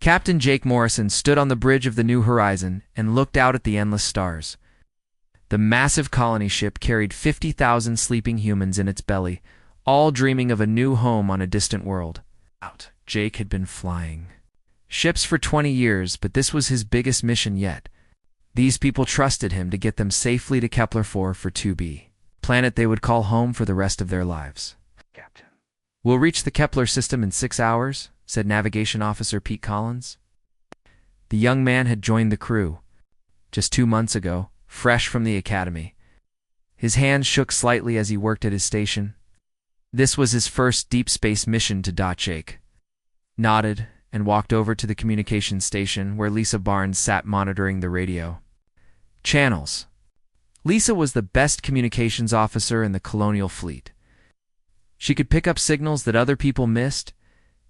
Captain Jake Morrison stood on the bridge of the New Horizon and looked out at the endless stars. The massive colony ship carried 50,000 sleeping humans in its belly, all dreaming of a new home on a distant world. Jake had been flying ships for 20 years, but this was his biggest mission yet. These people trusted him to get them safely to Kepler-4 for 2b, planet they would call home for the rest of their lives. Captain. "We'll reach the Kepler system in 6 hours," said Navigation Officer Pete Collins. The young man had joined the crew just 2 months ago, fresh from the academy. His hands shook slightly as he worked at his station. This was his first deep space mission to Jake nodded and walked over to the communications station where Lisa Barnes sat monitoring the radio channels. Lisa was the best communications officer in the colonial fleet. She could pick up signals that other people missed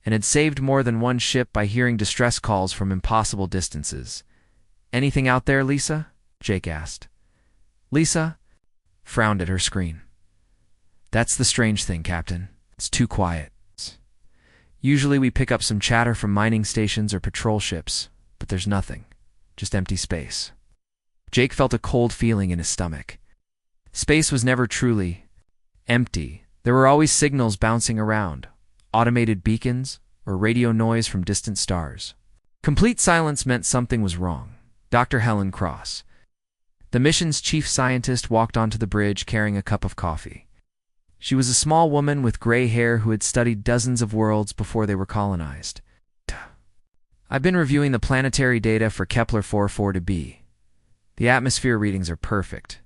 and had saved more than one ship by hearing distress calls from impossible distances. "Anything out there, Lisa?" Jake asked. Lisa frowned at her screen. "That's the strange thing, Captain. It's too quiet. Usually we pick up some chatter from mining stations or patrol ships, but there's nothing. Just empty space." Jake felt a cold feeling in his stomach. Space was never truly empty. There were always signals bouncing around, automated beacons, or radio noise from distant stars. Complete silence meant something was wrong. Dr. Helen Cross, the mission's chief scientist, walked onto the bridge carrying a cup of coffee. She was a small woman with gray hair who had studied dozens of worlds before they were colonized. "I've been reviewing the planetary data for Kepler-4 4b. The atmosphere readings are perfect,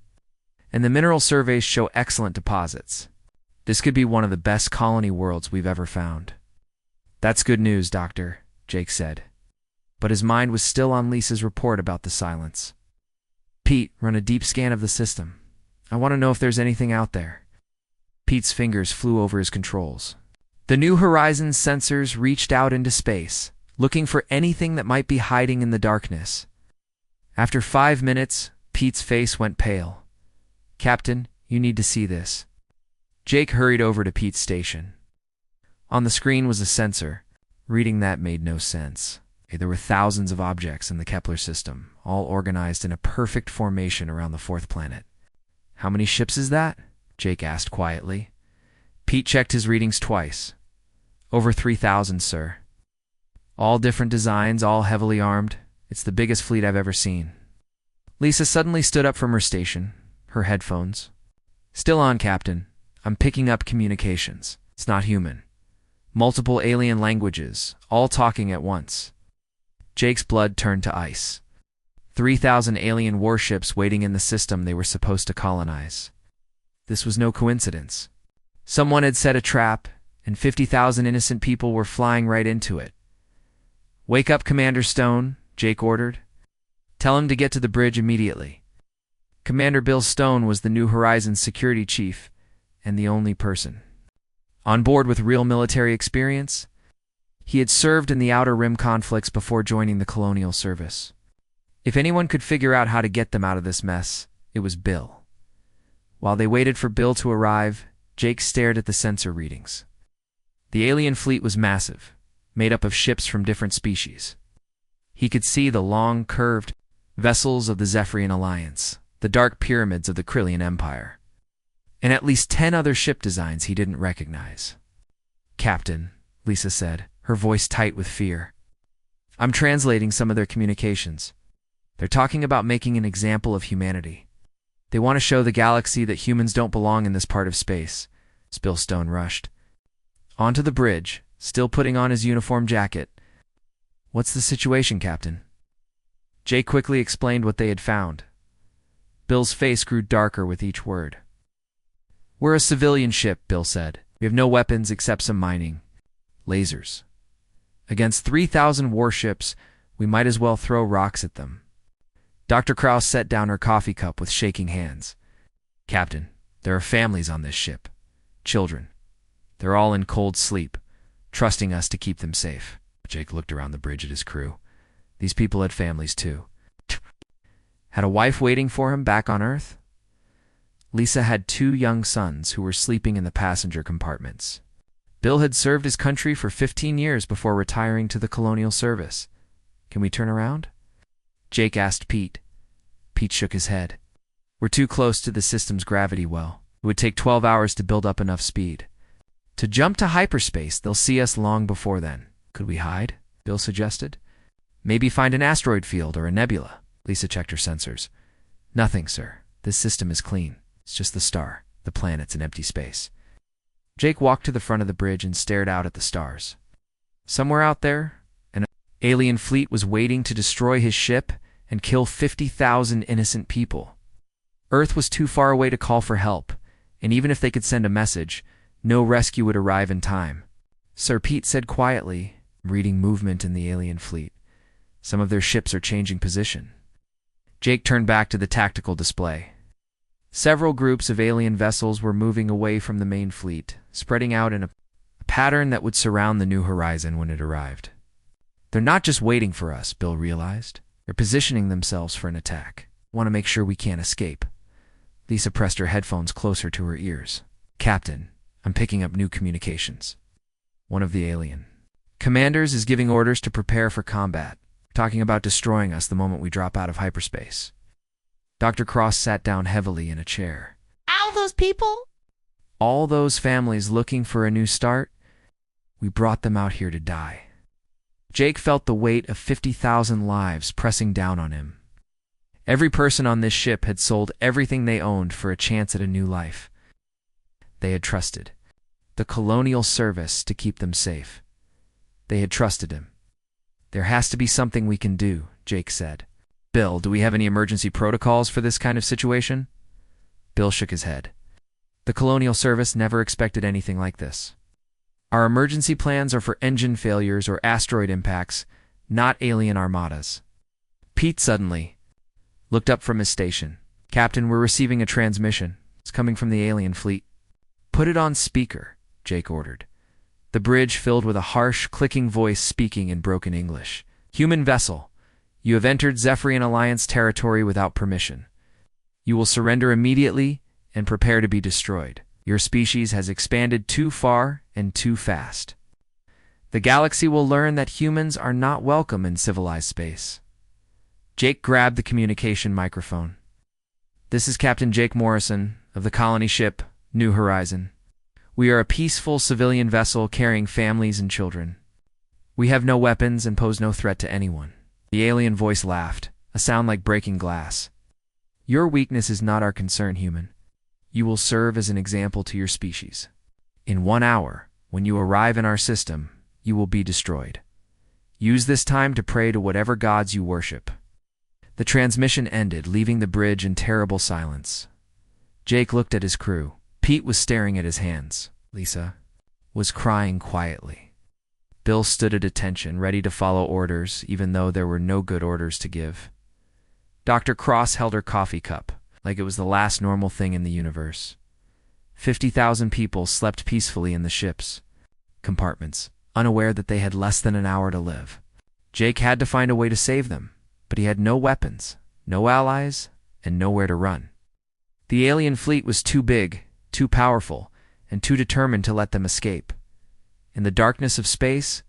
and the mineral surveys show excellent deposits. This could be one of the best colony worlds we've ever found." "That's good news, Doctor," Jake said. But his mind was still on Lisa's report about the silence. "Pete, run a deep scan of the system. I want to know if there's anything out there." Pete's fingers flew over his controls. The New Horizons sensors reached out into space, looking for anything that might be hiding in the darkness. After 5 minutes, Pete's face went pale. "Captain, you need to see this." Jake hurried over to Pete's station. On the screen was a sensor. Reading that made no sense. There were thousands of objects in the Kepler system, all organized in a perfect formation around the 4th planet. "How many ships is that?" Jake asked quietly. Pete checked his readings twice. "Over 3,000, sir. All different designs, all heavily armed. It's the biggest fleet I've ever seen." Lisa suddenly stood up from her station, her headphones. "Still on, Captain. I'm picking up communications. It's not human. Multiple alien languages, all talking at once." Jake's blood turned to ice. 3,000 alien warships waiting in the system they were supposed to colonize. This was no coincidence. Someone had set a trap, and 50,000 innocent people were flying right into it. "Wake up, Commander Stone," Jake ordered. "Tell him to get to the bridge immediately." Commander Bill Stone was the New Horizons security chief, and the only person on board with real military experience. He had served in the Outer Rim conflicts before joining the Colonial Service. If anyone could figure out how to get them out of this mess, it was Bill. While they waited for Bill to arrive, Jake stared at the sensor readings. The alien fleet was massive, made up of ships from different species. He could see the long, curved vessels of the Zephyrian Alliance, the dark pyramids of the Krillian Empire, and at least 10 other ship designs he didn't recognize. "Captain," Lisa said, her voice tight with fear. "I'm translating some of their communications. They're talking about making an example of humanity. They want to show the galaxy that humans don't belong in this part of space." Bill Stone rushed onto the bridge, still putting on his uniform jacket. "What's the situation, Captain?" Jake quickly explained what they had found. Bill's face grew darker with each word. "We're a civilian ship," Bill said. "We have no weapons except some mining lasers. Against 3,000 warships, we might as well throw rocks at them." Dr. Krause set down her coffee cup with shaking hands. "Captain, there are families on this ship. Children. They're all in cold sleep, trusting us to keep them safe." Jake looked around the bridge at his crew. These people had families too. Had a wife waiting for him back on Earth? Lisa had 2 young sons who were sleeping in the passenger compartments. Bill had served his country for 15 years before retiring to the Colonial Service. Can we turn around? Jake asked Pete. Pete shook his head. We're too close to the system's gravity well. It would take 12 hours to build up enough speed. To jump to hyperspace, they'll see us long before then. Could we hide? Bill suggested. Maybe find an asteroid field or a nebula. Lisa checked her sensors. Nothing, sir. This system is clean. It's just the star. The planet's an empty space. Jake walked to the front of the bridge and stared out at the stars. Somewhere out there, an alien fleet was waiting to destroy his ship and kill 50,000 innocent people. Earth was too far away to call for help, and even if they could send a message, no rescue would arrive in time. Sir Pete said quietly, reading movement in the alien fleet. Some of their ships are changing position. Jake turned back to the tactical display. Several groups of alien vessels were moving away from the main fleet, spreading out in a pattern that would surround the New Horizon when it arrived. They're not just waiting for us, Bill realized. They're positioning themselves for an attack. Want to make sure we can't escape. Lisa pressed her headphones closer to her ears. Captain, I'm picking up new communications. One of the alien commanders is giving orders to prepare for combat, talking about destroying us the moment we drop out of hyperspace. Dr. Cross sat down heavily in a chair. All those people? All those families looking for a new start? We brought them out here to die. Jake felt the weight of 50,000 lives pressing down on him. Every person on this ship had sold everything they owned for a chance at a new life. They had trusted the Colonial Service to keep them safe. They had trusted him. There has to be something we can do, Jake said. Bill, do we have any emergency protocols for this kind of situation? Bill shook his head. The Colonial Service never expected anything like this. Our emergency plans are for engine failures or asteroid impacts, not alien armadas. Pete suddenly looked up from his station. Captain, we're receiving a transmission. It's coming from the alien fleet. Put it on speaker, Jake ordered. The bridge filled with a harsh, clicking voice speaking in broken English. Human vessel, you have entered Zephyrian Alliance territory without permission. You will surrender immediately and prepare to be destroyed. Your species has expanded too far and too fast. The galaxy will learn that humans are not welcome in civilized space. Jake grabbed the communication microphone. This is Captain Jake Morrison of the colony ship New Horizon. We are a peaceful civilian vessel carrying families and children. We have no weapons and pose no threat to anyone. The alien voice laughed, a sound like breaking glass. Your weakness is not our concern, human. You will serve as an example to your species. In 1 hour, when you arrive in our system, you will be destroyed. Use this time to pray to whatever gods you worship. The transmission ended, leaving the bridge in terrible silence. Jake looked at his crew. Pete was staring at his hands. Lisa was crying quietly. Bill stood at attention, ready to follow orders, even though there were no good orders to give. Dr. Cross held her coffee cup, like it was the last normal thing in the universe. 50,000 people slept peacefully in the ship's compartments, unaware that they had less than an hour to live. Jake had to find a way to save them, but he had no weapons, no allies, and nowhere to run. The alien fleet was too big, too powerful, and too determined to let them escape. In the darkness of space,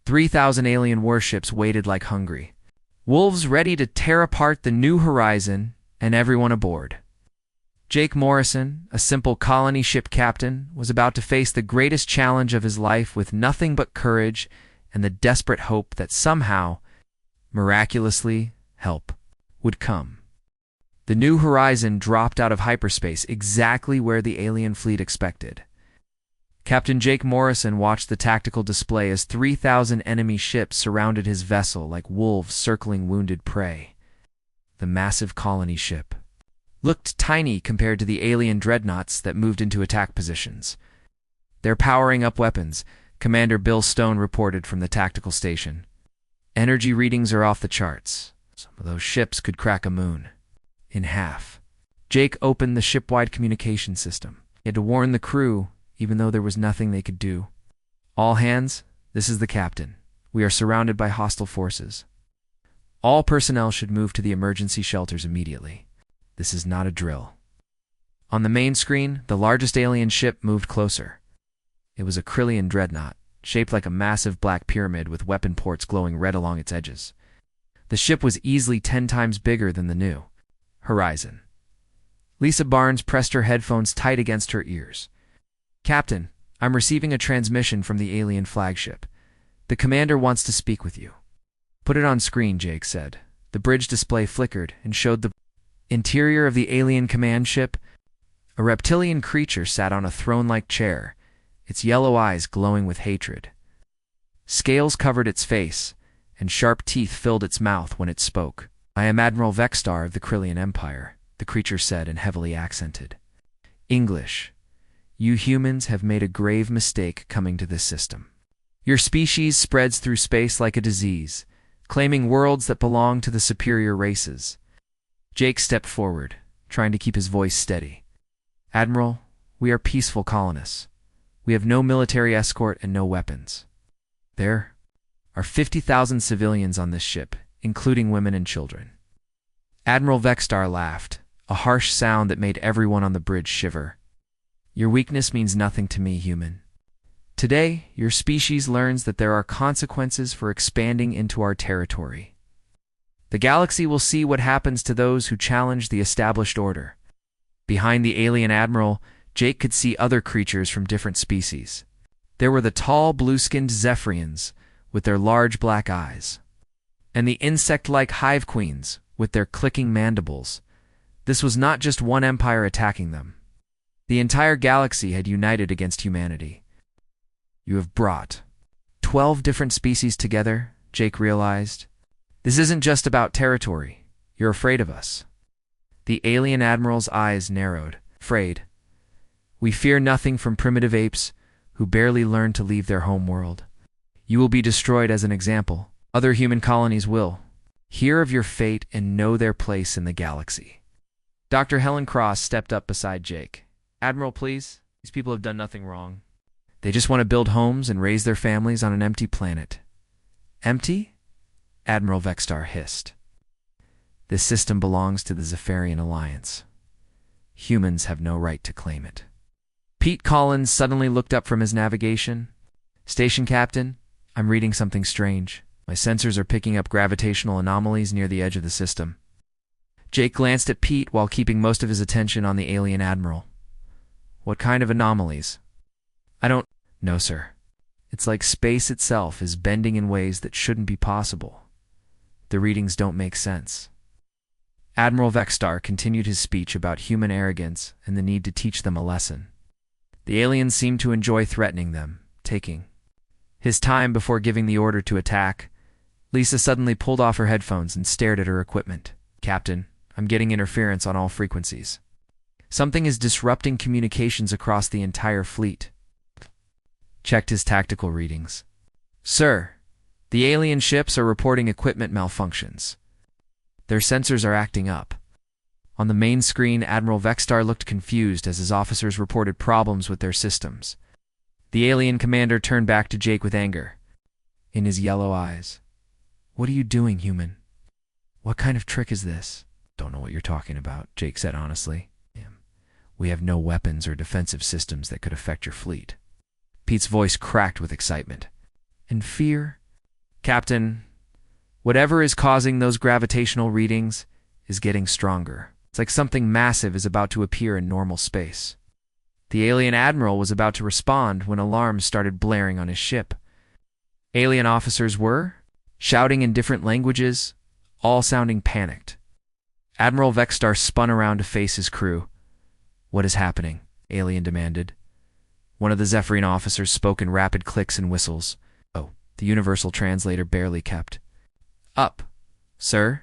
3,000 alien warships waited like hungry wolves ready to tear apart the New Horizon and everyone aboard. Jake Morrison, a simple colony ship captain, was about to face the greatest challenge of his life with nothing but courage and the desperate hope that somehow, miraculously, help would come. The New Horizon dropped out of hyperspace exactly where the alien fleet expected. Captain Jake Morrison watched the tactical display as 3,000 enemy ships surrounded his vessel like wolves circling wounded prey. The massive colony ship looked tiny compared to the alien dreadnoughts that moved into attack positions. They're powering up weapons, Commander Bill Stone reported from the tactical station. Energy readings are off the charts. Some of those ships could crack a moon in half. Jake opened the ship-wide communication system. He had to warn the crew, even though there was nothing they could do. All hands, this is the captain. We are surrounded by hostile forces. All personnel should move to the emergency shelters immediately. This is not a drill. On the main screen, the largest alien ship moved closer. It was a Krillian dreadnought, shaped like a massive black pyramid with weapon ports glowing red along its edges. The ship was easily 10 times bigger than the new Horizon. Lisa Barnes pressed her headphones tight against her ears. "Captain, I'm receiving a transmission from the alien flagship. The commander wants to speak with you." "Put it on screen," Jake said. The bridge display flickered and showed the interior of the alien command ship. A reptilian creature sat on a throne-like chair, its yellow eyes glowing with hatred. Scales covered its face, and sharp teeth filled its mouth when it spoke. "I am Admiral Vexstar of the Krillian Empire," the creature said and heavily accented. "English. You humans have made a grave mistake coming to this system. Your species spreads through space like a disease, claiming worlds that belong to the superior races." Jake stepped forward, trying to keep his voice steady. "Admiral, we are peaceful colonists. We have no military escort and no weapons. There are 50,000 civilians on this ship, including women and children." Admiral Vexstar laughed, a harsh sound that made everyone on the bridge shiver. "Your weakness means nothing to me, human. Today, your species learns that there are consequences for expanding into our territory. The galaxy will see what happens to those who challenge the established order." Behind the alien admiral, Jake could see other creatures from different species. There were the tall, blue-skinned Zephyrians, with their large black eyes, and the insect-like hive queens, with their clicking mandibles. This was not just one empire attacking them. The entire galaxy had united against humanity. "You have brought 12 different species together," Jake realized. "This isn't just about territory. You're afraid of us." The alien admiral's eyes narrowed. "Afraid? We fear nothing from primitive apes who barely learned to leave their home world. You will be destroyed as an example. Other human colonies will hear of your fate and know their place in the galaxy." Dr. Helen Cross stepped up beside Jake. "Admiral, please. These people have done nothing wrong. They just want to build homes and raise their families on an empty planet." "Empty?" Admiral Vexstar hissed. "This system belongs to the Zephyrian Alliance. Humans have no right to claim it." Pete Collins suddenly looked up from his navigation. "Station Captain, I'm reading something strange. My sensors are picking up gravitational anomalies near the edge of the system." Jake glanced at Pete while keeping most of his attention on the alien admiral. "What kind of anomalies?" "I don't know, sir. It's like space itself is bending in ways that shouldn't be possible. The readings don't make sense." Admiral Vexstar continued his speech about human arrogance and the need to teach them a lesson. The aliens seemed to enjoy threatening them, taking his time before giving the order to attack. Lisa suddenly pulled off her headphones and stared at her equipment. "Captain, I'm getting interference on all frequencies. Something is disrupting communications across the entire fleet." Checked his tactical readings. "Sir, the alien ships are reporting equipment malfunctions. Their sensors are acting up." On the main screen, Admiral Vexstar looked confused as his officers reported problems with their systems. The alien commander turned back to Jake with anger in his yellow eyes. "What are you doing, human? What kind of trick is this?" "Don't know what you're talking about," Jake said honestly. "We have no weapons or defensive systems that could affect your fleet." Pete's voice cracked with excitement. "And fear?" "Captain, whatever is causing those gravitational readings is getting stronger. It's like something massive is about to appear in normal space." The alien admiral was about to respond when alarms started blaring on his ship. Alien officers were shouting in different languages, all sounding panicked. Admiral Vexstar spun around to face his crew. "What is happening?" Alien demanded. One of the Zephyrian officers spoke in rapid clicks and whistles. "Oh," the universal translator barely kept up. "Sir,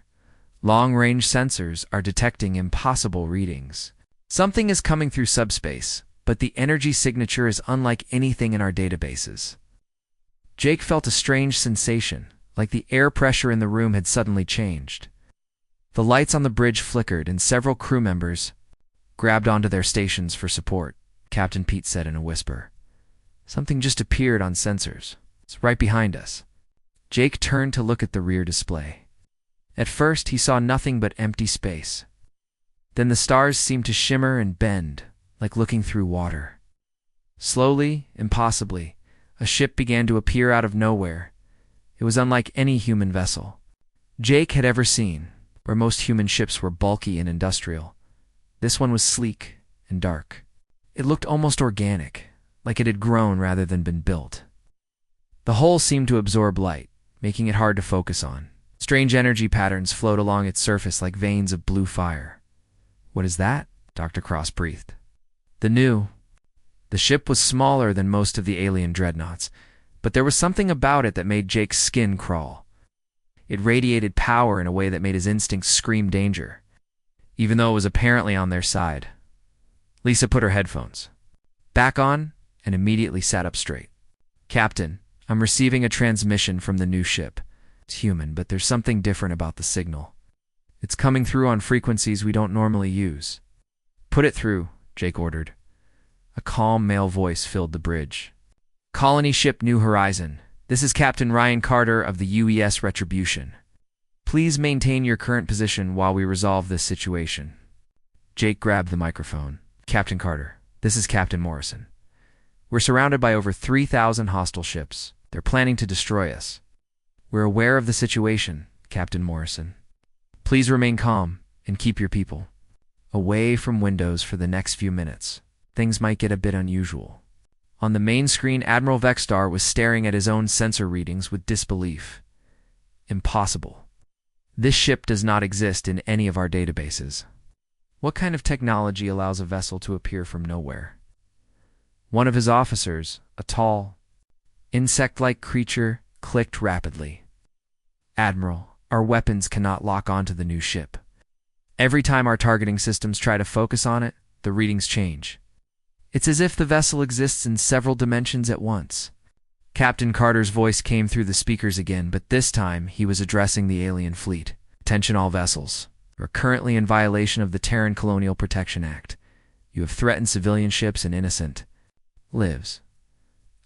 long-range sensors are detecting impossible readings. Something is coming through subspace, but the energy signature is unlike anything in our databases." Jake felt a strange sensation, like the air pressure in the room had suddenly changed. The lights on the bridge flickered and several crew members grabbed onto their stations for support. Captain Pete said in a whisper. "Something just appeared on sensors. It's right behind us." Jake turned to look at the rear display. At first, he saw nothing but empty space. Then the stars seemed to shimmer and bend, like looking through water. Slowly, impossibly, a ship began to appear out of nowhere. It was unlike any human vessel. Jake had ever seen, where most human ships were bulky and industrial. This one was sleek and dark. It looked almost organic, like it had grown rather than been built. The hull seemed to absorb light, making it hard to focus on. Strange energy patterns flowed along its surface like veins of blue fire. "What is that?" Dr. Cross breathed. The ship was smaller than most of the alien dreadnoughts, but there was something about it that made Jake's skin crawl. It radiated power in a way that made his instincts scream danger, even though it was apparently on their side. Lisa put her headphones back on and immediately sat up straight. "Captain, I'm receiving a transmission from the new ship. It's human, but there's something different about the signal. It's coming through on frequencies we don't normally use." "Put it through," Jake ordered. A calm male voice filled the bridge. "Colony ship New Horizon. This is Captain Ryan Carter of the UES Retribution. Please maintain your current position while we resolve this situation." Jake grabbed the microphone. "Captain Carter, this is Captain Morrison. We're surrounded by over 3,000 hostile ships. They're planning to destroy us. We're aware of the situation, Captain Morrison. Please remain calm and keep your people away from windows for the next few minutes. Things might get a bit unusual." On the main screen, Admiral Vexstar was staring at his own sensor readings with disbelief. "Impossible. This ship does not exist in any of our databases. What kind of technology allows a vessel to appear from nowhere?" One of his officers, a tall, insect-like creature, clicked rapidly. "Admiral, our weapons cannot lock onto the new ship. Every time our targeting systems try to focus on it, the readings change. It's as if the vessel exists in several dimensions at once." Captain Carter's voice came through the speakers again, but this time he was addressing the alien fleet. "Attention all vessels. You are currently in violation of the Terran Colonial Protection Act. You have threatened civilian ships and innocent lives.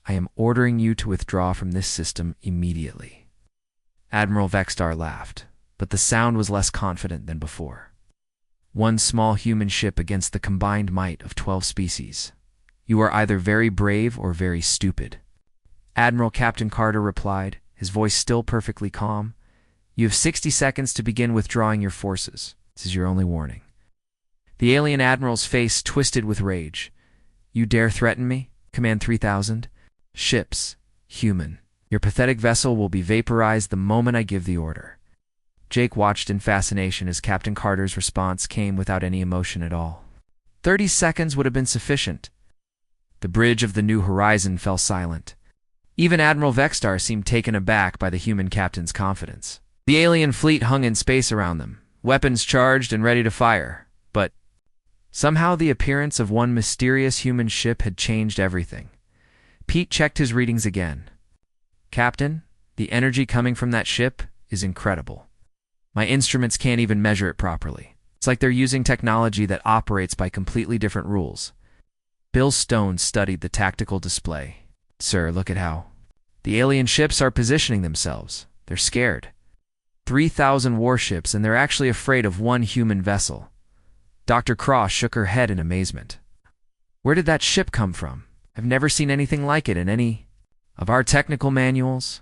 I am ordering you to withdraw from this system immediately." Admiral Vexstar laughed, but the sound was less confident than before. "One small human ship against the combined might of 12 species. You are either very brave or very stupid." "Admiral," Captain Carter replied, his voice still perfectly calm. "You have 60 seconds to begin withdrawing your forces. This is your only warning." The alien admiral's face twisted with rage. "You dare threaten me? Command 3,000 ships, human. Your pathetic vessel will be vaporized the moment I give the order." Jake watched in fascination as Captain Carter's response came without any emotion at all. 30 seconds would have been sufficient. The bridge of the New Horizon fell silent. Even Admiral Vexstar seemed taken aback by the human captain's confidence. The alien fleet hung in space around them, weapons charged and ready to fire. But somehow the appearance of one mysterious human ship had changed everything. Pete checked his readings again. "Captain, the energy coming from that ship is incredible. My instruments can't even measure it properly. It's like they're using technology that operates by completely different rules." Bill Stone studied the tactical display. "Sir, look at how the alien ships are positioning themselves. They're scared. 3,000 warships, and they're actually afraid of one human vessel." Dr. Cross shook her head in amazement. "Where did that ship come from? I've never seen anything like it in any of our technical manuals.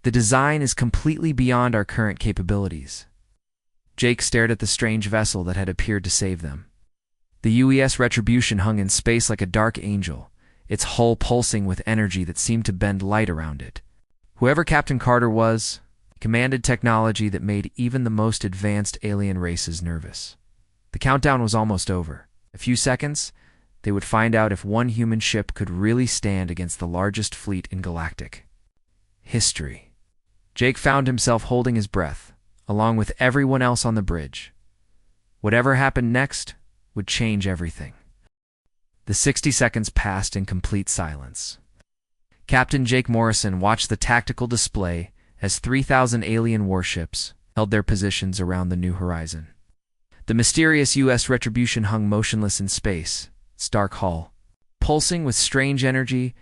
The design is completely beyond our current capabilities." Jake stared at the strange vessel that had appeared to save them. The UES Retribution hung in space like a dark angel, its hull pulsing with energy that seemed to bend light around it. Whoever Captain Carter was, he commanded technology that made even the most advanced alien races nervous. The countdown was almost over. A few seconds, they would find out if one human ship could really stand against the largest fleet in galactic history. Jake found himself holding his breath, along with everyone else on the bridge. Whatever happened next would change everything. The 60 seconds passed in complete silence. Captain Jake Morrison watched the tactical display as 3,000 alien warships held their positions around the New Horizon. The mysterious U.S. Retribution hung motionless in space, its dark hull pulsing with strange energy.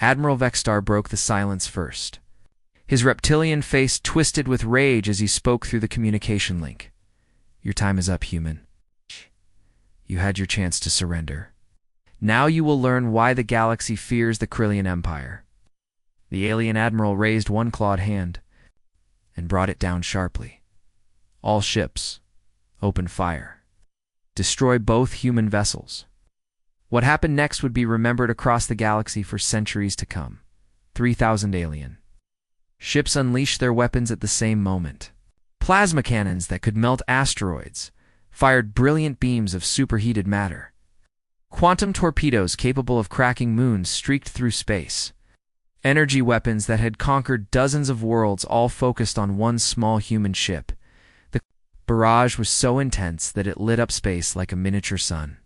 Admiral Vexstar broke the silence first. His reptilian face twisted with rage as he spoke through the communication link. "Your time is up, human. You had your chance to surrender. Now you will learn why the galaxy fears the Krillian Empire." The alien admiral raised one clawed hand and brought it down sharply. All ships. Open fire. Destroy both human vessels. What happened next would be remembered across the galaxy for centuries to come. 3,000 alien ships unleashed their weapons at the same moment. Plasma cannons that could melt asteroids fired brilliant beams of superheated matter. Quantum torpedoes capable of cracking moons streaked through space. Energy weapons that had conquered dozens of worlds all focused on one small human ship. The barrage was so intense that it lit up space like a miniature sun.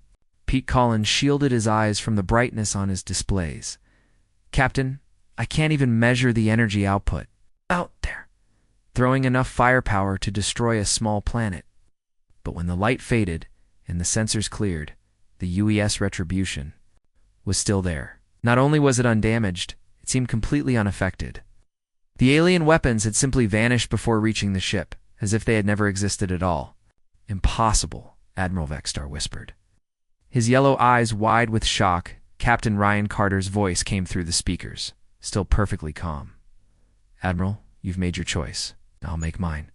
Pete Collins shielded his eyes from the brightness on his displays. "Captain, I can't even measure the energy output. Out there, throwing enough firepower to destroy a small planet." But when the light faded and the sensors cleared, the UES Retribution was still there. Not only was it undamaged, it seemed completely unaffected. The alien weapons had simply vanished before reaching the ship, as if they had never existed at all. "Impossible," Admiral Vextar whispered. His yellow eyes wide with shock, Captain Ryan Carter's voice came through the speakers, still perfectly calm. "Admiral, you've made your choice. I'll make mine."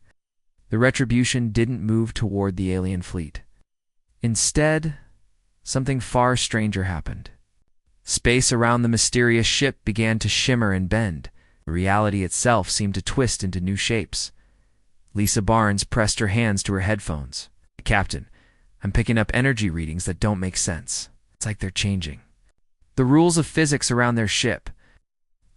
The Retribution didn't move toward the alien fleet. Instead, something far stranger happened. Space around the mysterious ship began to shimmer and bend. Reality itself seemed to twist into new shapes. Lisa Barnes pressed her hands to her headphones. "Captain, I'm picking up energy readings that don't make sense. It's like they're changing the rules of physics around their ship."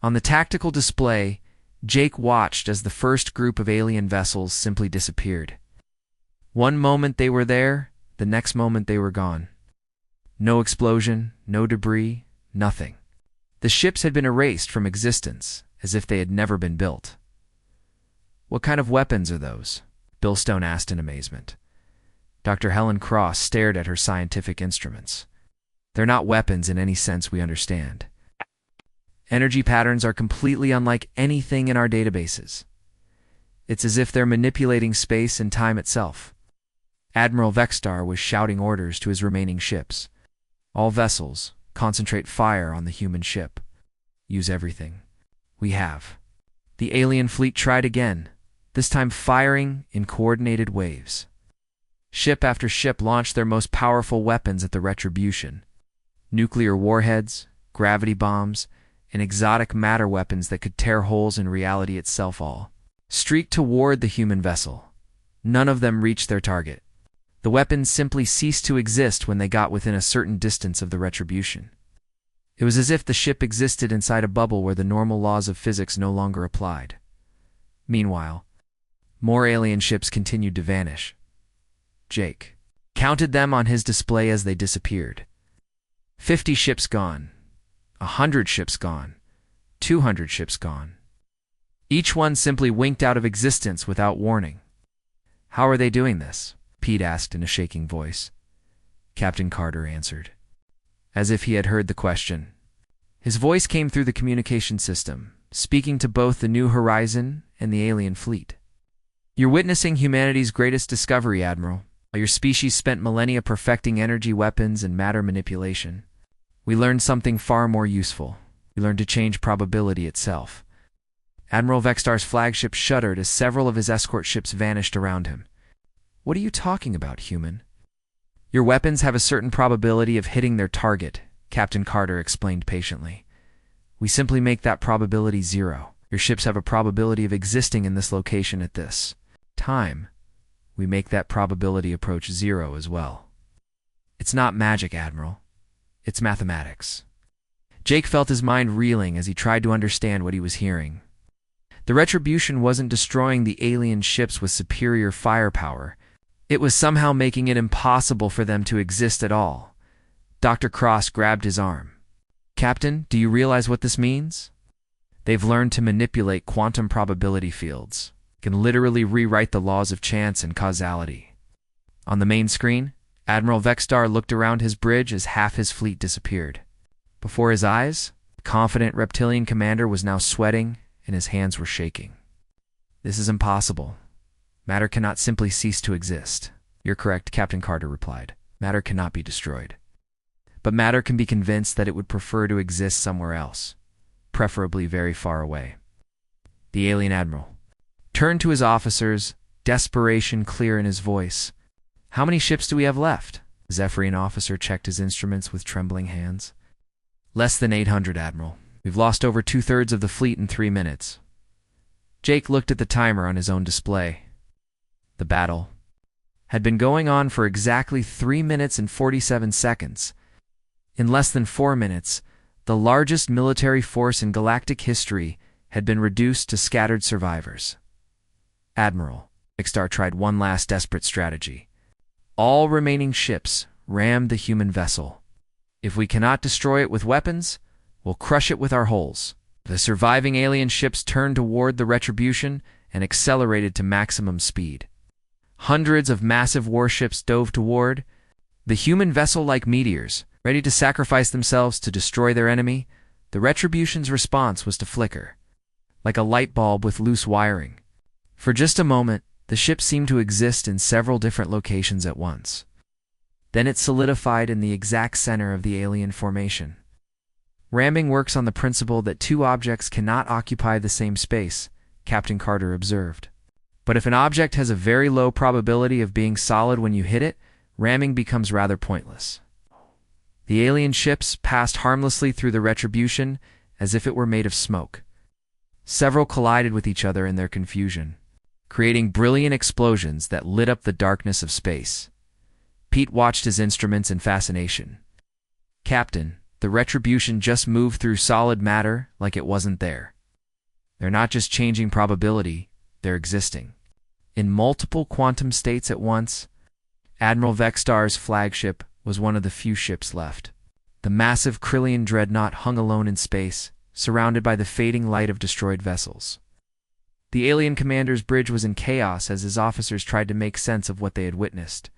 On the tactical display, Jake watched as the first group of alien vessels simply disappeared. One moment they were there, the next moment they were gone. No explosion, no debris, nothing. The ships had been erased from existence, as if they had never been built. "What kind of weapons are those?" Bill Stone asked in amazement. Dr. Helen Cross stared at her scientific instruments. "They're not weapons in any sense we understand. Energy patterns are completely unlike anything in our databases. It's as if they're manipulating space and time itself." Admiral Vextar was shouting orders to his remaining ships. "All vessels, concentrate fire on the human ship. Use everything we have." The alien fleet tried again, this time firing in coordinated waves. Ship after ship launched their most powerful weapons at the Retribution. Nuclear warheads, gravity bombs, and exotic matter weapons that could tear holes in reality itself all streaked toward the human vessel. None of them reached their target. The weapons simply ceased to exist when they got within a certain distance of the Retribution. It was as if the ship existed inside a bubble where the normal laws of physics no longer applied. Meanwhile, more alien ships continued to vanish. Jake counted them on his display as they disappeared. 50 ships gone. 100 ships gone. 200 ships gone. Each one simply winked out of existence without warning. "How are they doing this?" Pete asked in a shaking voice. Captain Carter answered, as if he had heard the question. His voice came through the communication system, speaking to both the New Horizon and the alien fleet. "You're witnessing humanity's greatest discovery, Admiral. Your species spent millennia perfecting energy weapons and matter manipulation. We learned something far more useful. We learned to change probability itself." Admiral Vextar's flagship shuddered as several of his escort ships vanished around him. "What are you talking about, human?" "Your weapons have a certain probability of hitting their target," Captain Carter explained patiently. "We simply make that probability 0. Your ships have a probability of existing in this location at this time. We make that probability approach 0 as well. It's not magic, Admiral. It's mathematics." Jake felt his mind reeling as he tried to understand what he was hearing. The Retribution wasn't destroying the alien ships with superior firepower. It was somehow making it impossible for them to exist at all. Dr. Cross grabbed his arm. "Captain, do you realize what this means? They've learned to manipulate quantum probability fields. Can literally rewrite the laws of chance and causality." On the main screen, Admiral Vextar looked around his bridge as half his fleet disappeared. Before his eyes, the confident reptilian commander was now sweating and his hands were shaking. "This is impossible. Matter cannot simply cease to exist." "You're correct," Captain Carter replied. "Matter cannot be destroyed. But matter can be convinced that it would prefer to exist somewhere else, preferably very far away." The alien admiral turned to his officers, desperation clear in his voice. "How many ships do we have left?" The Zephyrian officer checked his instruments with trembling hands. "Less than 800, Admiral. We've lost over 2/3 of the fleet in 3 minutes." Jake looked at the timer on his own display. The battle had been going on for exactly 3 minutes and 47 seconds. In less than 4 minutes, the largest military force in galactic history had been reduced to scattered survivors. Admiral Vextar tried one last desperate strategy. All remaining ships rammed the human vessel. "If we cannot destroy it with weapons, we'll crush it with our hulls." The surviving alien ships turned toward the Retribution and accelerated to maximum speed. Hundreds of massive warships dove toward the human vessel like meteors, ready to sacrifice themselves to destroy their enemy. The Retribution's response was to flicker, like a light bulb with loose wiring. For just a moment, the ship seemed to exist in several different locations at once. Then it solidified in the exact center of the alien formation. Ramming works on the principle that two objects cannot occupy the same space, Captain Carter observed. But if an object has a very low probability of being solid when you hit it, ramming becomes rather pointless. The alien ships passed harmlessly through the Retribution as if it were made of smoke. Several collided with each other in their confusion, creating brilliant explosions that lit up the darkness of space. Pete watched his instruments in fascination. "Captain, the Retribution just moved through solid matter like it wasn't there. They're not just changing probability, they're existing in multiple quantum states at once." Admiral Vextar's flagship was one of the few ships left. The massive Krillian dreadnought hung alone in space, surrounded by the fading light of destroyed vessels. The alien commander's bridge was in chaos as his officers tried to make sense of what they had witnessed.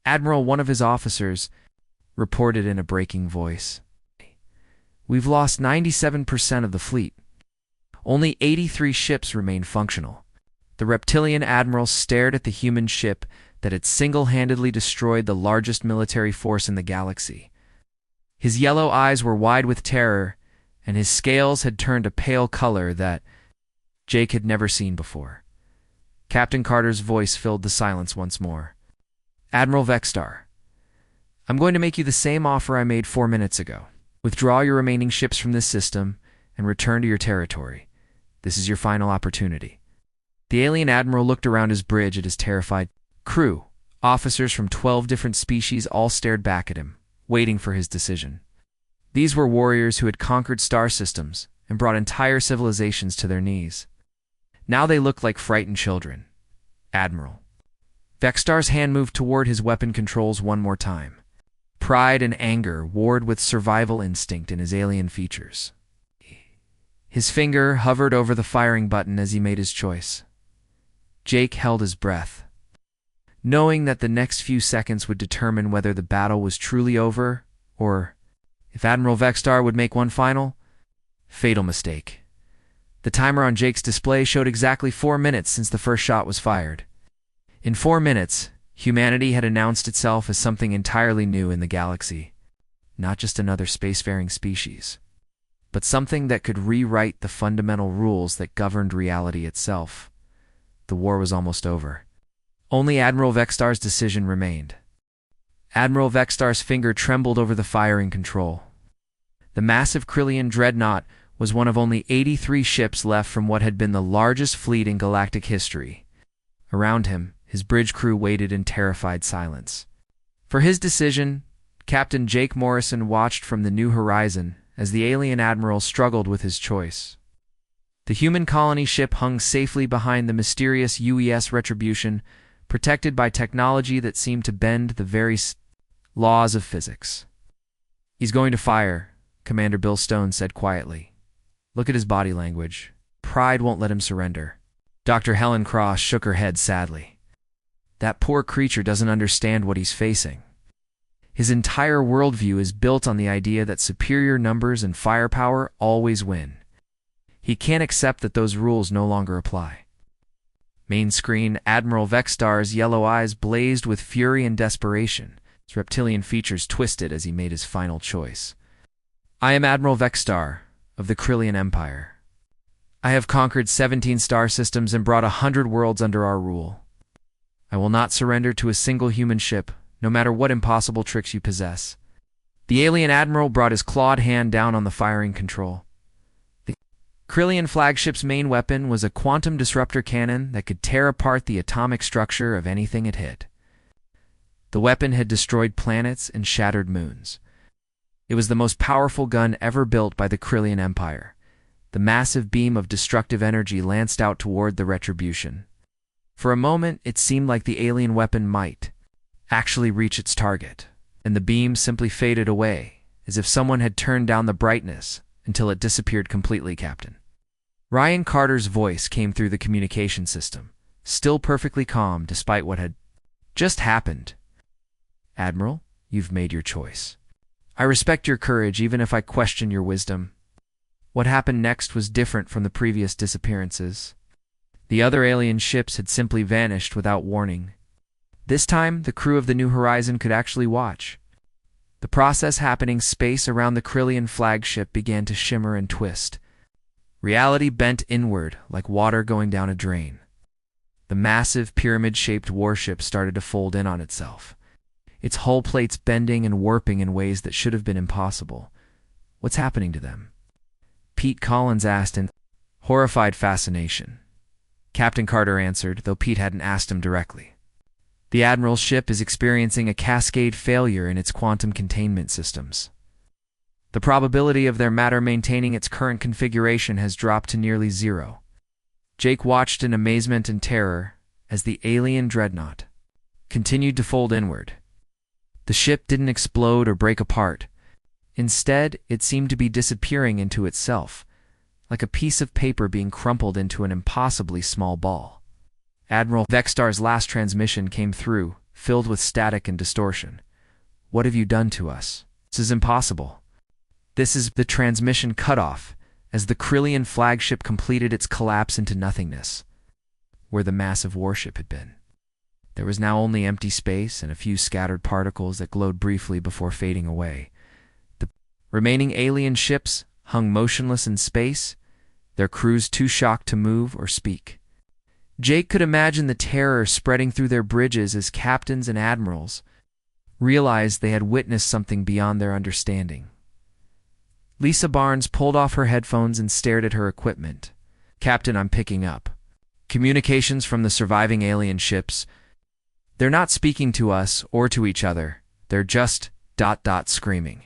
"Admiral," one of his officers reported in a breaking voice, "we've lost 97% of the fleet. Only 83 ships remain functional." The reptilian admiral stared at the human ship that had single-handedly destroyed the largest military force in the galaxy. His yellow eyes were wide with terror, and his scales had turned a pale color that Jake had never seen before. Captain Carter's voice filled the silence once more. "Admiral Vextar, I'm going to make you the same offer I made 4 minutes ago. Withdraw your remaining ships from this system and return to your territory. This is your final opportunity." The alien admiral looked around his bridge at his terrified crew. Officers from 12 different species all stared back at him, waiting for his decision. These were warriors who had conquered star systems and brought entire civilizations to their knees. Now they looked like frightened children. "Admiral." Vextar's hand moved toward his weapon controls one more time. Pride and anger warred with survival instinct in his alien features. His finger hovered over the firing button as he made his choice. Jake held his breath, knowing that the next few seconds would determine whether the battle was truly over or if Admiral Vextar would make one final, fatal mistake. The timer on Jake's display showed exactly 4 minutes since the first shot was fired. In 4 minutes, humanity had announced itself as something entirely new in the galaxy. Not just another spacefaring species, but something that could rewrite the fundamental rules that governed reality itself. The war was almost over. Only Admiral Vextar's decision remained. Admiral Vextar's finger trembled over the firing control. The massive Krillian dreadnought was one of only 83 ships left from what had been the largest fleet in galactic history. Around him, his bridge crew waited in terrified silence. For his decision, Captain Jake Morrison watched from the new horizon as the alien admiral struggled with his choice. The human colony ship hung safely behind the mysterious UES Retribution, protected by technology that seemed to bend the very laws of physics. "He's going to fire," Commander Bill Stone said quietly. "Look at his body language. Pride won't let him surrender." Dr. Helen Cross shook her head sadly. "That poor creature doesn't understand what he's facing. His entire worldview is built on the idea that superior numbers and firepower always win. He can't accept that those rules no longer apply." Main screen, Admiral Vextar's yellow eyes blazed with fury and desperation. His reptilian features twisted as he made his final choice. "I am Admiral Vextar of the Krillian Empire. I have conquered 17 star systems and brought 100 worlds under our rule. I will not surrender to a single human ship, no matter what impossible tricks you possess. The alien admiral brought his clawed hand down on the firing control. The Krillian flagship's main weapon was a quantum disruptor cannon that could tear apart the atomic structure of anything it hit. The weapon had destroyed planets and shattered moons. It was the most powerful gun ever built by the Krillian Empire. The massive beam of destructive energy lanced out toward the Retribution. For a moment, it seemed like the alien weapon might actually reach its target, and the beam simply faded away, as if someone had turned down the brightness until it disappeared completely, Captain. Ryan Carter's voice came through the communication system, still perfectly calm despite what had just happened. Admiral, you've made your choice. I respect your courage even if I question your wisdom. What happened next was different from the previous disappearances. The other alien ships had simply vanished without warning. This time, the crew of the New Horizon could actually watch. The process happening space around the Krillian flagship began to shimmer and twist. Reality bent inward like water going down a drain. The massive pyramid-shaped warship started to fold in on itself, its hull plates bending and warping in ways that should have been impossible. What's happening to them? Pete Collins asked in horrified fascination. Captain Carter answered, though Pete hadn't asked him directly. The Admiral's ship is experiencing a cascade failure in its quantum containment systems. The probability of their matter maintaining its current configuration has dropped to nearly zero. Jake watched in amazement and terror as the alien dreadnought continued to fold inward. The ship didn't explode or break apart. Instead, it seemed to be disappearing into itself, like a piece of paper being crumpled into an impossibly small ball. Admiral Vextar's last transmission came through, filled with static and distortion. What have you done to us? This is impossible. This is the transmission cutoff, as the Krillian flagship completed its collapse into nothingness, where the massive warship had been. There was now only empty space and a few scattered particles that glowed briefly before fading away. The remaining alien ships hung motionless in space, their crews too shocked to move or speak. Jake could imagine the terror spreading through their bridges as captains and admirals realized they had witnessed something beyond their understanding. Lisa Barnes pulled off her headphones and stared at her equipment. Captain, I'm picking up communications from the surviving alien ships. They're not speaking to us or to each other. They're just ... screaming.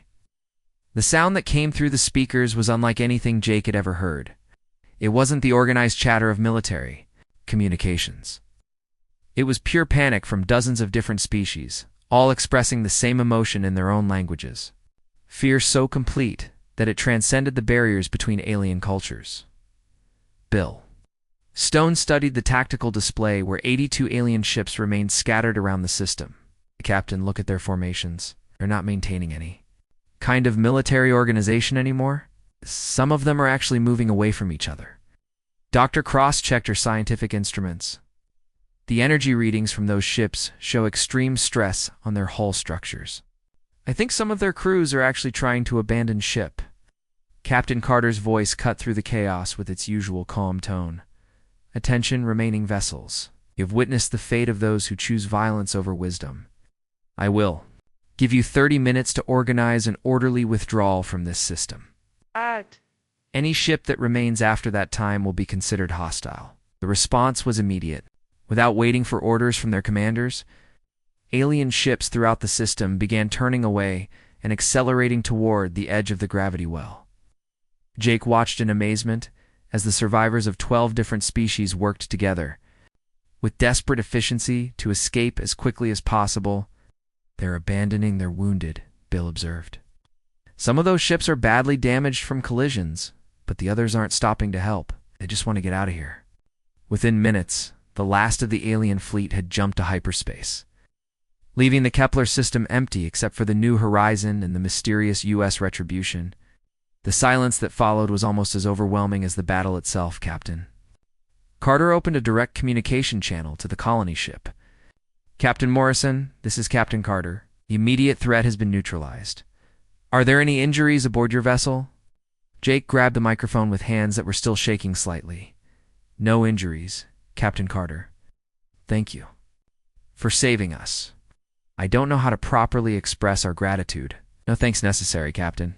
The sound that came through the speakers was unlike anything Jake had ever heard. It wasn't the organized chatter of military communications. It was pure panic from dozens of different species, all expressing the same emotion in their own languages. Fear so complete that it transcended the barriers between alien cultures. Bill. Stone studied the tactical display where 82 alien ships remained scattered around the system. Captain, look at their formations. They're not maintaining any kind of military organization anymore. Some of them are actually moving away from each other. Dr. Cross checked her scientific instruments. The energy readings from those ships show extreme stress on their hull structures. I think some of their crews are actually trying to abandon ship. Captain Carter's voice cut through the chaos with its usual calm tone. Attention, remaining vessels. You've witnessed the fate of those who choose violence over wisdom. I will give you 30 minutes to organize an orderly withdrawal from this system. Any ship that remains after that time will be considered hostile. The response was immediate. Without waiting for orders from their commanders, alien ships throughout the system began turning away and accelerating toward the edge of the gravity well. Jake watched in amazement as the survivors of 12 different species worked together. With desperate efficiency to escape as quickly as possible, they're abandoning their wounded, Bill observed. Some of those ships are badly damaged from collisions, but the others aren't stopping to help. They just want to get out of here. Within minutes, the last of the alien fleet had jumped to hyperspace, leaving the Kepler system empty except for the New Horizon and the mysterious U.S. Retribution. The silence that followed was almost as overwhelming as the battle itself, Captain. Carter opened a direct communication channel to the colony ship. Captain Morrison, this is Captain Carter. The immediate threat has been neutralized. Are there any injuries aboard your vessel? Jake grabbed the microphone with hands that were still shaking slightly. No injuries, Captain Carter. Thank you. for saving us. I don't know how to properly express our gratitude. No thanks necessary, Captain.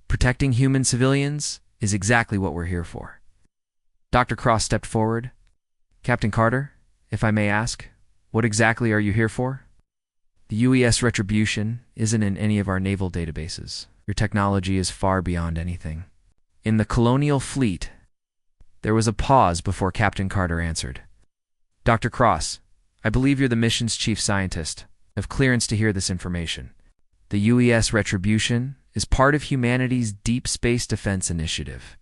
Protecting human civilians is exactly what we're here for. Dr. Cross stepped forward. Captain Carter, if I may ask, what exactly are you here for? The UES Retribution isn't in any of our naval databases. Your technology is far beyond anything. In the colonial fleet, there was a pause before Captain Carter answered. Dr. Cross, I believe you're the mission's chief scientist. I have clearance to hear this information. The UES Retribution is part of humanity's deep space defense initiative.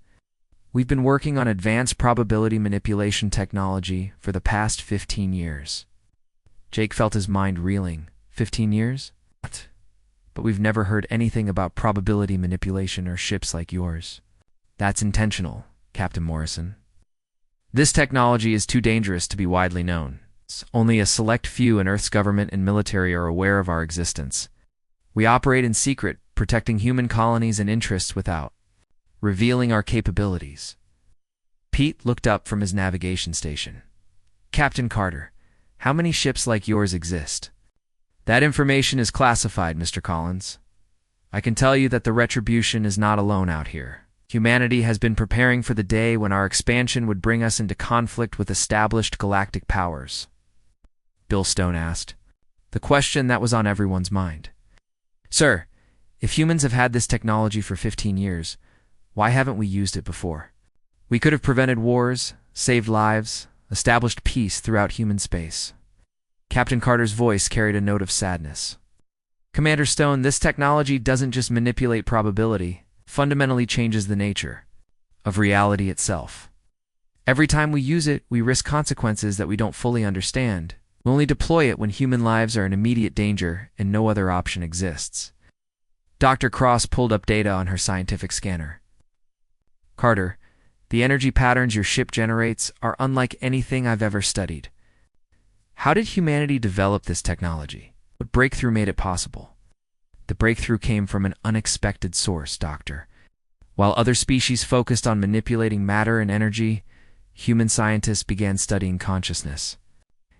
We've been working on advanced probability manipulation technology for the past 15 years. Jake felt his mind reeling. 15 years? What? But we've never heard anything about probability manipulation or ships like yours. That's intentional, Captain Morrison. This technology is too dangerous to be widely known. Only a select few in Earth's government and military are aware of our existence. We operate in secret, protecting human colonies and interests without revealing our capabilities. Pete looked up from his navigation station. Captain Carter, how many ships like yours exist? That information is classified, Mr. Collins. I can tell you that the Retribution is not alone out here. Humanity has been preparing for the day when our expansion would bring us into conflict with established galactic powers. Bill Stone asked, the question that was on everyone's mind. Sir, if humans have had this technology for 15 years, why haven't we used it before? We could have prevented wars, saved lives, established peace throughout human space. Captain Carter's voice carried a note of sadness. Commander Stone, this technology doesn't just manipulate probability, it fundamentally changes the nature of reality itself. Every time we use it, we risk consequences that we don't fully understand. We only deploy it when human lives are in immediate danger and no other option exists. Dr. Cross pulled up data on her scientific scanner. Carter, the energy patterns your ship generates are unlike anything I've ever studied. How did humanity develop this technology? What breakthrough made it possible? The breakthrough came from an unexpected source, Doctor. While other species focused on manipulating matter and energy, human scientists began studying consciousness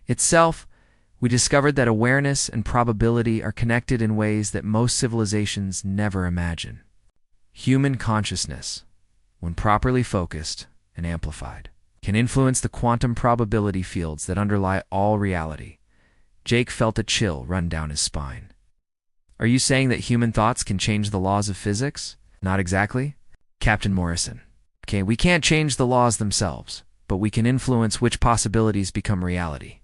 itself. We discovered that awareness and probability are connected in ways that most civilizations never imagine. Human consciousness, when properly focused and amplified, can influence the quantum probability fields that underlie all reality. Jake felt a chill run down his spine. Are you saying that human thoughts can change the laws of physics? Not exactly. Captain Morrison. Okay, we can't change the laws themselves, but we can influence which possibilities become reality.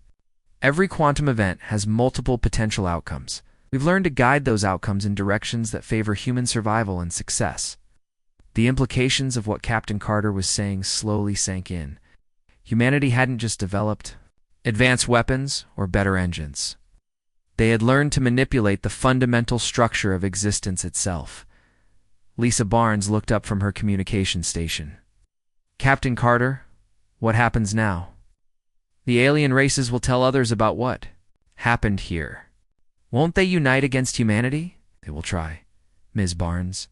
Every quantum event has multiple potential outcomes. We've learned to guide those outcomes in directions that favor human survival and success. The implications of what Captain Carter was saying slowly sank in. Humanity hadn't just developed advanced weapons or better engines. They had learned to manipulate the fundamental structure of existence itself. Lisa Barnes looked up from her communication station. Captain Carter, what happens now? The alien races will tell others about what happened here. Won't they unite against humanity? They will try, Ms. Barnes.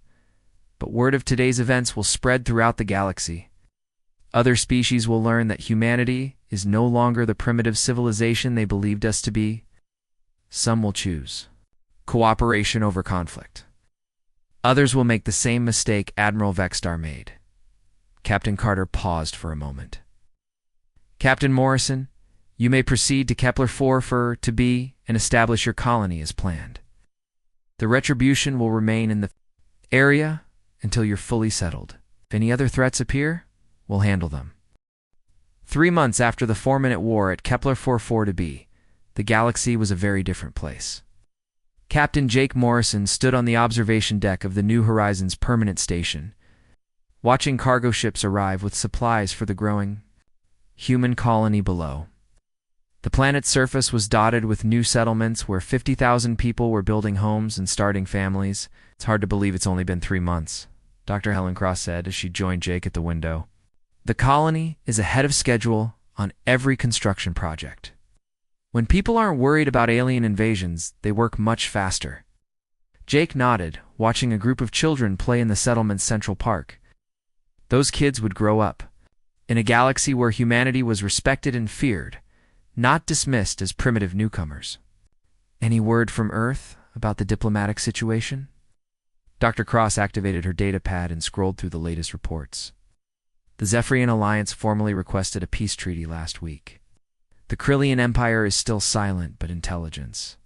But word of today's events will spread throughout the galaxy. Other species will learn that humanity is no longer the primitive civilization they believed us to be. Some will choose cooperation over conflict. Others will make the same mistake Admiral Vexstar made. Captain Carter paused for a moment. Captain Morrison, you may proceed to Kepler-4 for to be and establish your colony as planned. The Retribution will remain in the area until you're fully settled. If any other threats appear, we'll handle them. 3 months after the 4-minute war at Kepler-4 to be, the galaxy was a very different place. Captain Jake Morrison stood on the observation deck of the New Horizons permanent station, watching cargo ships arrive with supplies for the growing human colony below. The planet's surface was dotted with new settlements where 50,000 people were building homes and starting families. It's hard to believe it's only been 3 months, Dr. Helen Cross said as she joined Jake at the window. The colony is ahead of schedule on every construction project. When people aren't worried about alien invasions, they work much faster. Jake nodded, watching a group of children play in the settlement's central park. Those kids would grow up in a galaxy where humanity was respected and feared, not dismissed as primitive newcomers. Any word from Earth about the diplomatic situation? Dr. Cross activated her datapad and scrolled through the latest reports. The Zephyrian Alliance formally requested a peace treaty last week. The Krillian Empire is still silent but intelligence.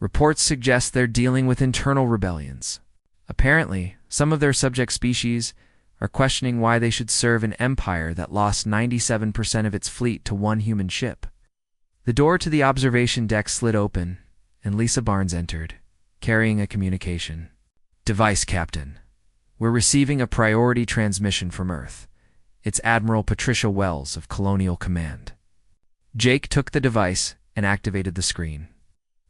Reports suggest they're dealing with internal rebellions. Apparently, some of their subject species are questioning why they should serve an empire that lost 97% of its fleet to one human ship. The door to the observation deck slid open, and Lisa Barnes entered, carrying a communication. "Device, Captain. We're receiving a priority transmission from Earth. It's Admiral Patricia Wells of Colonial Command." Jake took the device and activated the screen.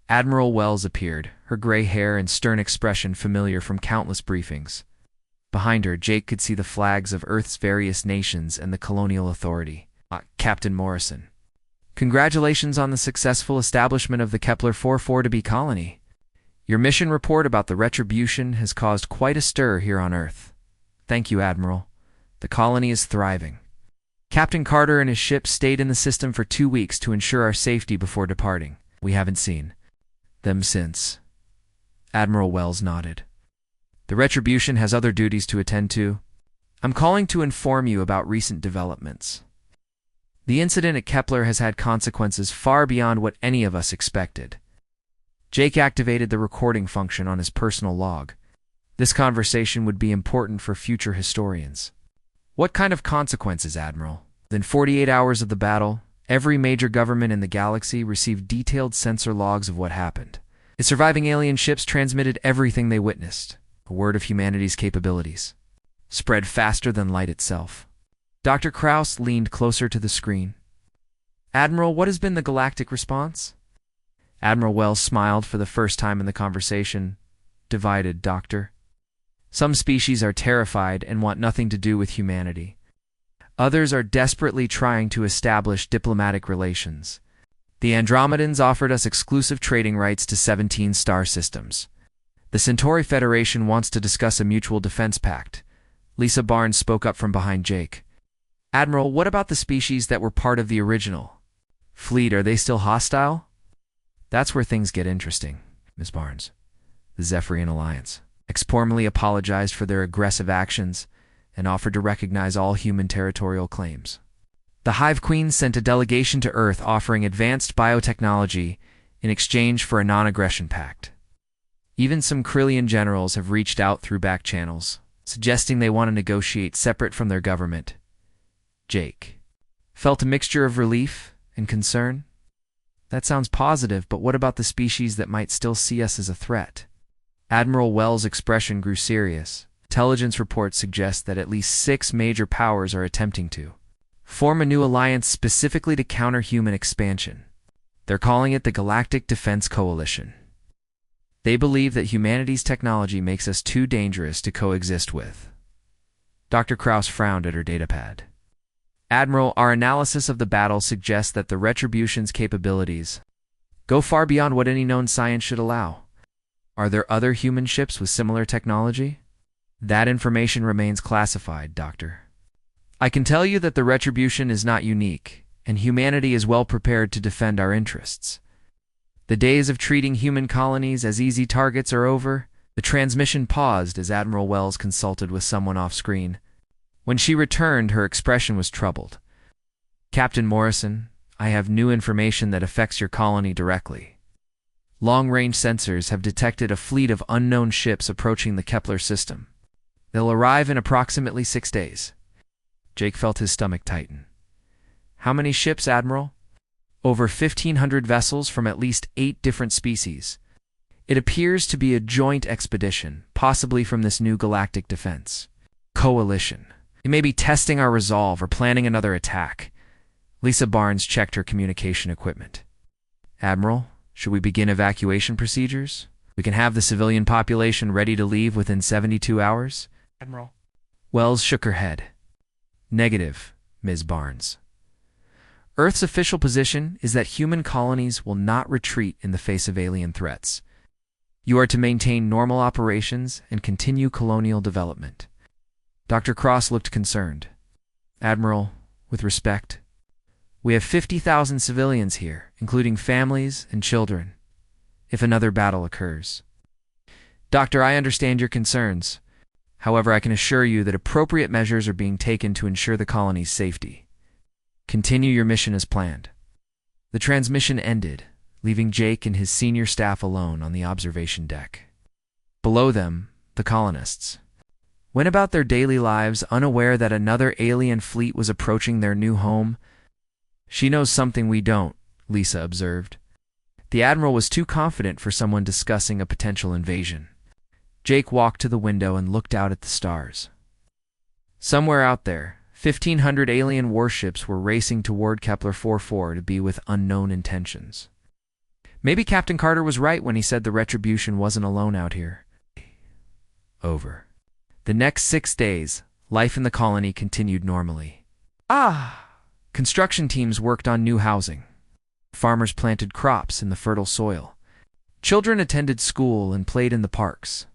Admiral Wells appeared, her gray hair and stern expression familiar from countless briefings. Behind her, Jake could see the flags of Earth's various nations and the Colonial Authority. Captain Morrison. "Congratulations on the successful establishment of the Kepler-442b colony. Your mission report about the retribution has caused quite a stir here on Earth." "Thank you, Admiral. The colony is thriving. Captain Carter and his ship stayed in the system for 2 weeks to ensure our safety before departing. We haven't seen them since." Admiral Wells nodded. "The retribution has other duties to attend to. I'm calling to inform you about recent developments. The incident at Kepler has had consequences far beyond what any of us expected." Jake activated the recording function on his personal log. This conversation would be important for future historians. "What kind of consequences, Admiral?" Within 48 hours of the battle, every major government in the galaxy received detailed sensor logs of what happened. Its surviving alien ships transmitted everything they witnessed, a word of humanity's capabilities. Spread faster than light itself. Dr. Krauss leaned closer to the screen. "Admiral, what has been the galactic response?" Admiral Wells smiled for the first time in the conversation. "Divided, Doctor. Some species are terrified and want nothing to do with humanity. Others are desperately trying to establish diplomatic relations. The Andromedans offered us exclusive trading rights to 17 star systems. The Centauri Federation wants to discuss a mutual defense pact." Lisa Barnes spoke up from behind Jake. "Admiral, what about the species that were part of the original fleet? Are they still hostile?" "That's where things get interesting, Ms. Barnes. The Zephyrian Alliance formally apologized for their aggressive actions and offered to recognize all human territorial claims. The Hive Queen sent a delegation to Earth offering advanced biotechnology in exchange for a non-aggression pact. Even some Krillian generals have reached out through back channels, suggesting they want to negotiate separate from their government." Jake felt a mixture of relief and concern. "That sounds positive, but what about the species that might still see us as a threat?" Admiral Wells' expression grew serious. Intelligence reports suggest that at least 6 major powers are attempting to form a new alliance specifically to counter human expansion. They're calling it the Galactic Defense Coalition. They believe that humanity's technology makes us too dangerous to coexist with. Dr. Krauss frowned at her datapad. "Admiral, our analysis of the battle suggests that the Retribution's capabilities go far beyond what any known science should allow. Are there other human ships with similar technology?" "That information remains classified, Doctor. I can tell you that the Retribution is not unique, and humanity is well prepared to defend our interests. The days of treating human colonies as easy targets are over." The transmission paused as Admiral Wells consulted with someone off-screen. When she returned, her expression was troubled. "Captain Morrison, I have new information that affects your colony directly. Long-range sensors have detected a fleet of unknown ships approaching the Kepler system. They'll arrive in approximately 6 days. Jake felt his stomach tighten. "How many ships, Admiral?" "Over 1,500 vessels from at least 8 different species. It appears to be a joint expedition, possibly from this new galactic defense coalition. They may be testing our resolve or planning another attack." Lisa Barnes checked her communication equipment. "Admiral, should we begin evacuation procedures? We can have the civilian population ready to leave within 72 hours? Admiral." Wells shook her head. "Negative, Ms. Barnes. Earth's official position is that human colonies will not retreat in the face of alien threats. You are to maintain normal operations and continue colonial development." Dr. Cross looked concerned. "Admiral, with respect, We have 50,000 civilians here, including families and children, if another battle occurs. Doctor, I understand your concerns. However, I can assure you that appropriate measures are being taken to ensure the colony's safety. Continue your mission as planned. The transmission ended, leaving Jake and his senior staff alone on the observation deck. Below them, the colonists went about their daily lives, unaware that another alien fleet was approaching their new home. She knows something we don't, Lisa observed. The Admiral was too confident for someone discussing a potential invasion. Jake walked to the window and looked out at the stars. Somewhere out there, 1,500 alien warships were racing toward Kepler-44 to be with unknown intentions. Maybe Captain Carter was right when he said the Retribution wasn't alone out here. Over. The next 6 days, life in the colony continued normally. Construction teams worked on new housing. Farmers planted crops in the fertile soil. Children attended school and played in the parks.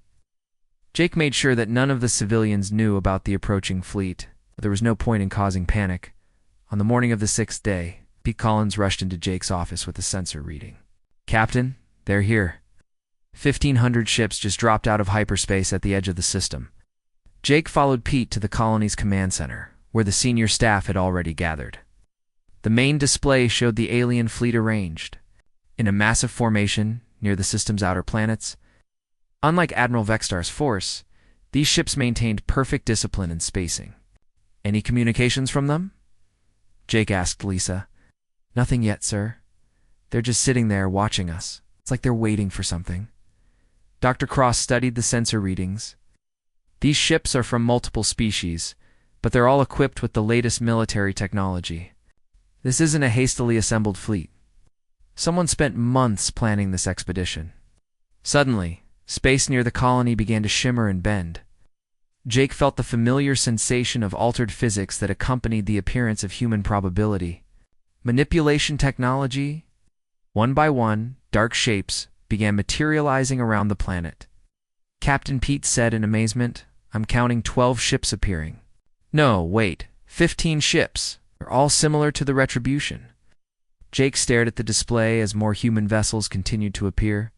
Jake made sure that none of the civilians knew about the approaching fleet. There was no point in causing panic. On the morning of the 6th day, Pete Collins rushed into Jake's office with a sensor reading. Captain, they're here. 1,500 ships just dropped out of hyperspace at the edge of the system. Jake followed Pete to the colony's command center, where the senior staff had already gathered. The main display showed the alien fleet arranged in a massive formation near the system's outer planets. Unlike Admiral Vextar's force, these ships maintained perfect discipline and spacing. Any communications from them? Jake asked Lisa. Nothing yet, sir. They're just sitting there watching us. It's like they're waiting for something. Dr. Cross studied the sensor readings. These ships are from multiple species, but they're all equipped with the latest military technology. This isn't a hastily assembled fleet. Someone spent months planning this expedition. Suddenly, space near the colony began to shimmer and bend. Jake felt the familiar sensation of altered physics that accompanied the appearance of human probability. Manipulation technology? One by one, dark shapes began materializing around the planet. Captain Pete said in amazement, I'm counting 12 ships appearing. No, wait, 15 ships. They're all similar to the Retribution. Jake stared at the display as more human vessels continued to appear.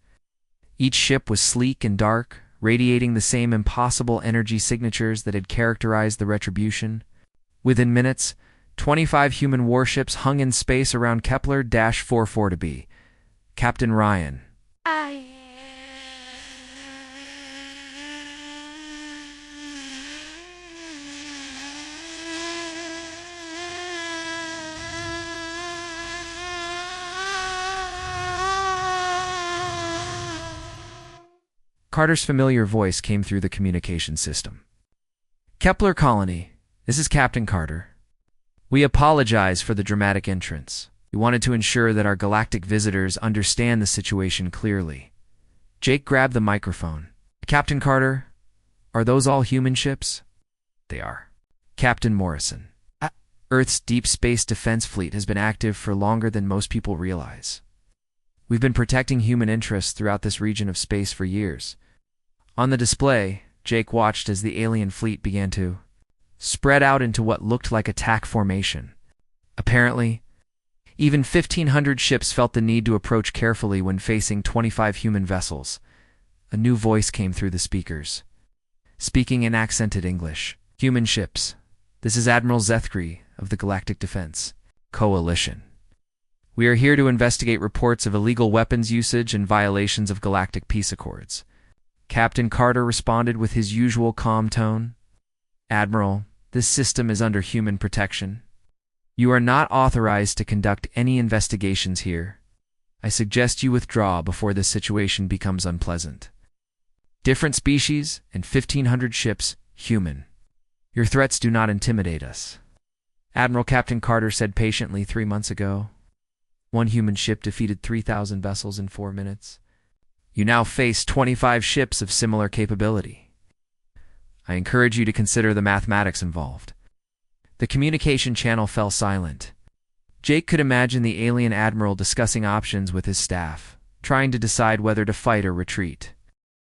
Each ship was sleek and dark, radiating the same impossible energy signatures that had characterized the Retribution. Within minutes, 25 human warships hung in space around Kepler-44 to be. Captain Ryan. Carter's familiar voice came through the communication system. Kepler Colony, this is Captain Carter. We apologize for the dramatic entrance. We wanted to ensure that our galactic visitors understand the situation clearly. Jake grabbed the microphone. Captain Carter, are those all human ships? They are. Captain Morrison. Earth's Deep Space Defense Fleet has been active for longer than most people realize. We've been protecting human interests throughout this region of space for years. On the display, Jake watched as the alien fleet began to spread out into what looked like attack formation. Apparently, even 1,500 ships felt the need to approach carefully when facing 25 human vessels. A new voice came through the speakers, speaking in accented English. Human ships. This is Admiral Zethkri of the Galactic Defense Coalition. We are here to investigate reports of illegal weapons usage and violations of galactic peace accords. Captain Carter responded with his usual calm tone. Admiral, this system is under human protection. You are not authorized to conduct any investigations here. I suggest you withdraw before this situation becomes unpleasant. Different species and 1,500 ships, human. Your threats do not intimidate us. Admiral Captain Carter said patiently 3 months ago. One human ship defeated 3,000 vessels in 4 minutes. You now face 25 ships of similar capability. I encourage you to consider the mathematics involved. The communication channel fell silent. Jake could imagine the alien admiral discussing options with his staff, trying to decide whether to fight or retreat.